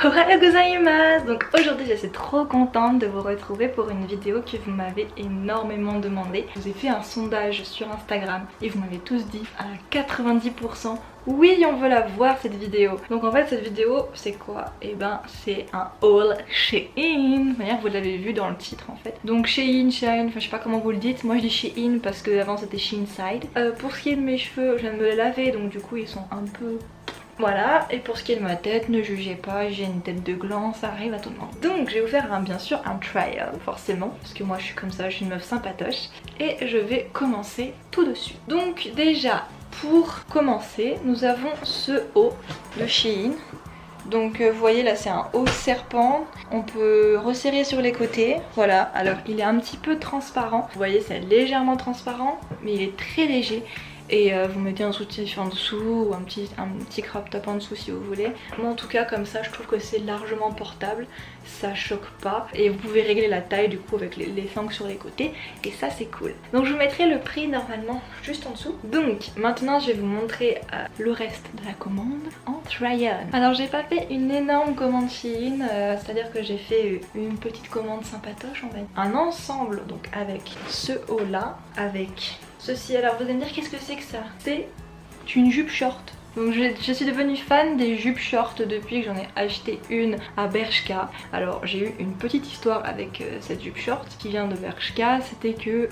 Ohayou gozaimasu. Donc aujourd'hui je suis trop contente de vous retrouver pour une vidéo que vous m'avez énormément demandé. Je vous ai fait un sondage sur Instagram et vous m'avez tous dit à 90% oui on veut la voir cette vidéo. Donc en fait cette vidéo c'est quoi? Et ben c'est un haul Shein. De manière vous l'avez vu dans le titre en fait. Donc Shein, Shine, enfin je sais pas comment vous le dites. Moi je dis Shein parce que avant c'était Sheinside. Pour ce qui est de mes cheveux je viens de me les laver donc du coup ils sont un peu... Voilà, et pour ce qui est de ma tête, ne jugez pas, j'ai une tête de gland, ça arrive à tout le monde. Donc je vais vous faire bien sûr un trial, forcément, parce que moi je suis comme ça, je suis une meuf sympatoche. Et je vais commencer tout de suite. Donc déjà, pour commencer, nous avons ce haut de Shein. Donc vous voyez là c'est un haut serpent, on peut resserrer sur les côtés, voilà, alors il est un petit peu transparent. Vous voyez c'est légèrement transparent, mais il est très léger. Et vous mettez un soutien-fond en dessous ou un petit crop top en dessous si vous voulez. Moi en tout cas comme ça je trouve que c'est largement portable, ça choque pas. Et vous pouvez régler la taille du coup avec les fangles sur les côtés et ça c'est cool. Donc je vous mettrai le prix normalement juste en dessous. Donc maintenant je vais vous montrer le reste de la commande en try-on. Alors j'ai pas fait une énorme commande Shein, c'est à dire que j'ai fait une petite commande sympatoche on va dire. Un ensemble donc avec ce haut là, avec... ceci. Alors vous allez me dire qu'est-ce que c'est que ça? C'est une jupe short. Donc je suis devenue fan des jupes short depuis que j'en ai acheté une à Bershka. Alors j'ai eu une petite histoire avec cette jupe short qui vient de Bershka. C'était que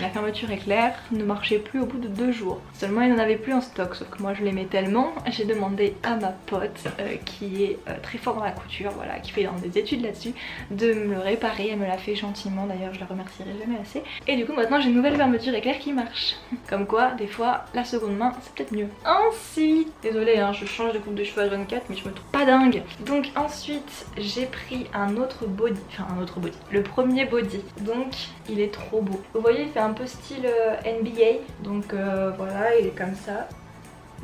la fermeture éclair ne marchait plus au bout de 2 jours. Seulement il n'en avait plus en stock, sauf que moi je l'aimais tellement. J'ai demandé à ma pote qui est très fort dans la couture, voilà, qui fait des études là-dessus, de me le réparer. Elle me l'a fait gentiment d'ailleurs, je la remercierai jamais assez. Et du coup maintenant j'ai une nouvelle fermeture éclair qui marche. Comme quoi des fois la seconde main c'est peut-être mieux. Ensuite, désolée hein, je change de coupe de cheveux à 24 mais je me trouve pas dingue. Donc ensuite j'ai pris un autre body, le premier body. Donc il est trop beau. Vous voyez il fait un peu style NBA. Donc voilà il est comme ça.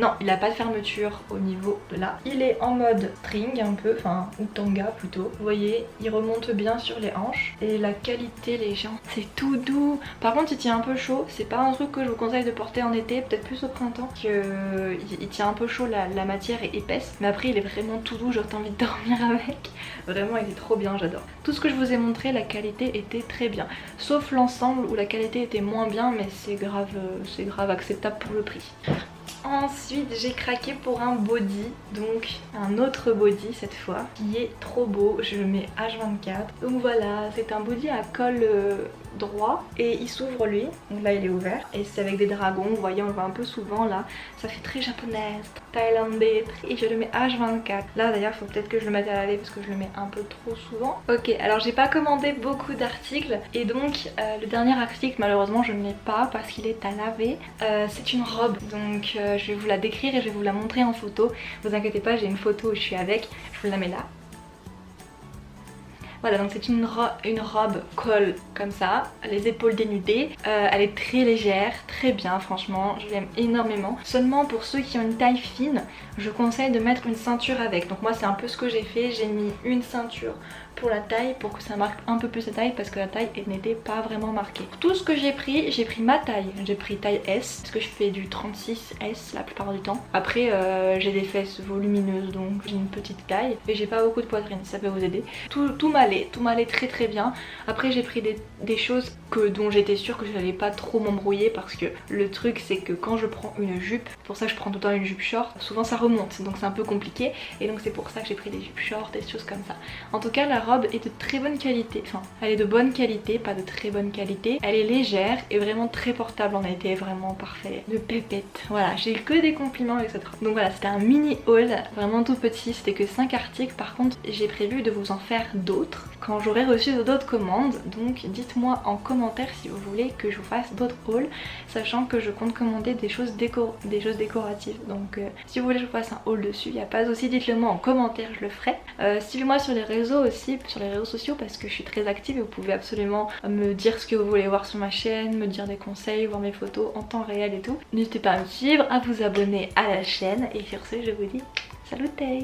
Non, il n'a pas de fermeture au niveau de là. Il est en mode string un peu, enfin, ou tanga plutôt. Vous voyez, il remonte bien sur les hanches. Et la qualité, les gens, c'est tout doux. Par contre, il tient un peu chaud. C'est pas un truc que je vous conseille de porter en été, peut-être plus au printemps. Il tient un peu chaud, la matière est épaisse. Mais après, il est vraiment tout doux, genre t'as envie de dormir avec. Vraiment, il est trop bien, j'adore. Tout ce que je vous ai montré, la qualité était très bien. Sauf l'ensemble où la qualité était moins bien, mais c'est grave acceptable pour le prix. Ensuite j'ai craqué pour un body, donc un autre body cette fois, qui est trop beau, je le mets H24. Donc voilà, c'est un body à col droit et il s'ouvre lui, donc là il est ouvert et c'est avec des dragons, vous voyez on le voit un peu souvent là, ça fait très japonaise, thaïlandais et je le mets H24. Là d'ailleurs il faut peut-être que je le mette à laver parce que je le mets un peu trop souvent. Ok, alors j'ai pas commandé beaucoup d'articles et donc le dernier article malheureusement je ne l'ai pas parce qu'il est à laver. C'est une robe, donc je vais vous la décrire et je vais vous la montrer en photo. Vous inquiétez pas, j'ai une photo où je suis avec, je vous la mets là. Voilà, donc c'est une robe col comme ça, les épaules dénudées. Elle est très légère, très bien franchement, je l'aime énormément. Seulement pour ceux qui ont une taille fine, je conseille de mettre une ceinture avec. Donc moi c'est un peu ce que j'ai fait, j'ai mis une ceinture pour la taille pour que ça marque un peu plus la taille parce que la taille n'était pas vraiment marquée. Tout ce que j'ai pris ma taille. J'ai pris taille S parce que je fais du 36S la plupart du temps. Après j'ai des fesses volumineuses donc j'ai une petite taille et j'ai pas beaucoup de poitrine, ça peut vous aider. Tout m'allait très bien. Après j'ai pris des choses dont j'étais sûre que je n'allais pas trop m'embrouiller parce que le truc c'est que quand je prends une jupe, pour ça je prends tout le temps une jupe short, souvent ça remonte donc c'est un peu compliqué et donc c'est pour ça que j'ai pris des jupes short et des choses comme ça. En tout cas la robe est de très bonne qualité, enfin elle est de bonne qualité, pas de très bonne qualité. Elle est légère et vraiment très portable, on a été vraiment parfait, de pépette. Voilà, j'ai eu que des compliments avec cette robe. Donc voilà, c'était un mini haul, vraiment tout petit, c'était que 5 articles. Par contre j'ai prévu de vous en faire d'autres quand j'aurai reçu d'autres commandes. Donc dites-moi en commentaire si vous voulez que je vous fasse d'autres hauls, sachant que je compte commander des choses décoratives. Donc si vous voulez que je vous fasse un haul dessus, il n'y a pas de souci, dites-le moi en commentaire, je le ferai. Suivez-moi sur les réseaux aussi, sur les réseaux sociaux parce que je suis très active et vous pouvez absolument me dire ce que vous voulez voir sur ma chaîne, me dire des conseils, voir mes photos en temps réel et tout. N'hésitez pas à me suivre, à vous abonner à la chaîne et sur ce je vous dis salutez.